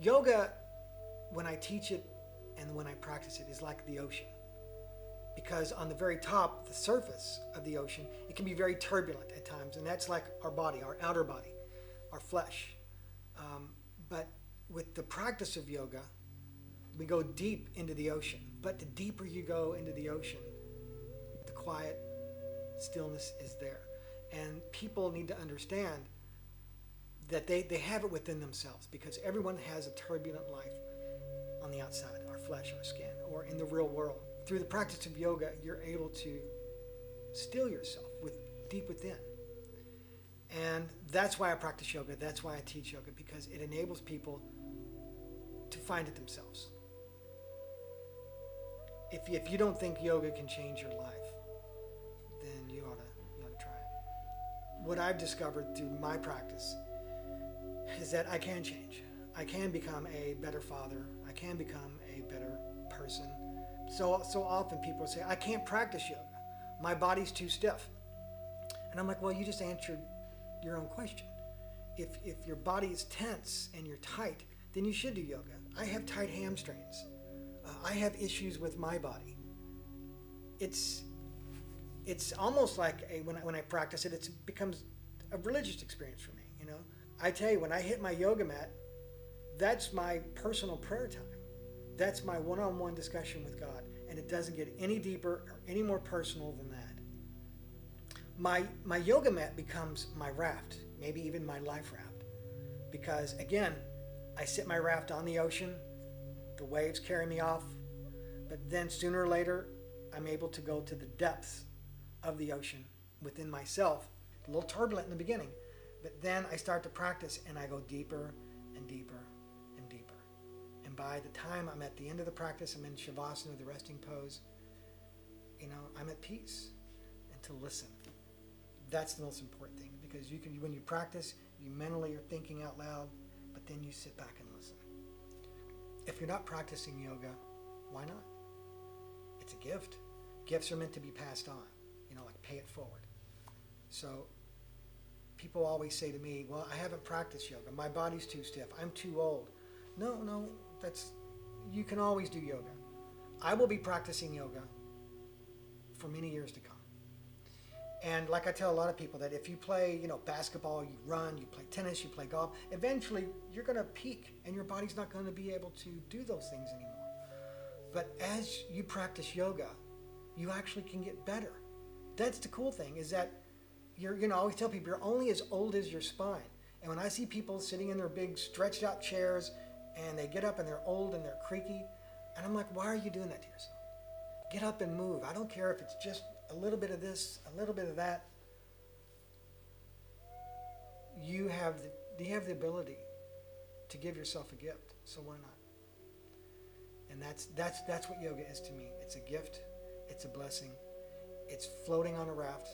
Yoga, when I teach it and when I practice it, is like the ocean. Because on the very top, the surface of the ocean, it can be very turbulent at times, and that's like our body, our outer body, our flesh. But with the practice of yoga, we go deep into the ocean. But the deeper you go into the ocean, the quiet stillness is there. And people need to understand that they have it within themselves, because everyone has a turbulent life on the outside, our flesh, our skin, or in the real world. Through the practice of yoga, you're able to still yourself deep within. And that's why I practice yoga. That's why I teach yoga, because it enables people to find it themselves. If you don't think yoga can change your life, then you ought to try it. What I've discovered through my practice is that I can change. I can become a better father. I can become a better person. So often people say, I can't practice yoga. My body's too stiff. And I'm like, well, you just answered your own question. If your body is tense and you're tight, then you should do yoga. I have tight hamstrings. I have issues with my body. It's almost like when I practice it, it becomes a religious experience for me. You know, I tell you, when I hit my yoga mat, that's my personal prayer time. That's my one-on-one discussion with God, and it doesn't get any deeper or any more personal than that. My yoga mat becomes my raft, maybe even my life raft, because again, I sit my raft on the ocean, the waves carry me off, but then sooner or later, I'm able to go to the depths of the ocean within myself. A little turbulent in the beginning, but then I start to practice and I go deeper and deeper and deeper. And by the time I'm at the end of the practice, I'm in Shavasana, the resting pose, I'm at peace. And to listen. That's the most important thing, because when you practice, you mentally are thinking out loud, but then you sit back and listen. If you're not practicing yoga, why not? It's a gift. Gifts are meant to be passed on, like pay it forward. So people always say to me, well, I haven't practiced yoga. My body's too stiff. I'm too old. No, you can always do yoga. I will be practicing yoga for many years to come. And like I tell a lot of people, that if you play, basketball, you run, you play tennis, you play golf, eventually you're going to peak and your body's not going to be able to do those things anymore. But as you practice yoga, you actually can get better. That's the cool thing, is that I always tell people, you're only as old as your spine. And when I see people sitting in their big stretched out chairs and they get up and they're old and they're creaky, and I'm like, why are you doing that to yourself? Get up and move. I don't care if it's just a little bit of this, a little bit of that. You have the ability to give yourself a gift, so why not? And that's what yoga is to me. It's a gift. It's a blessing. It's floating on a raft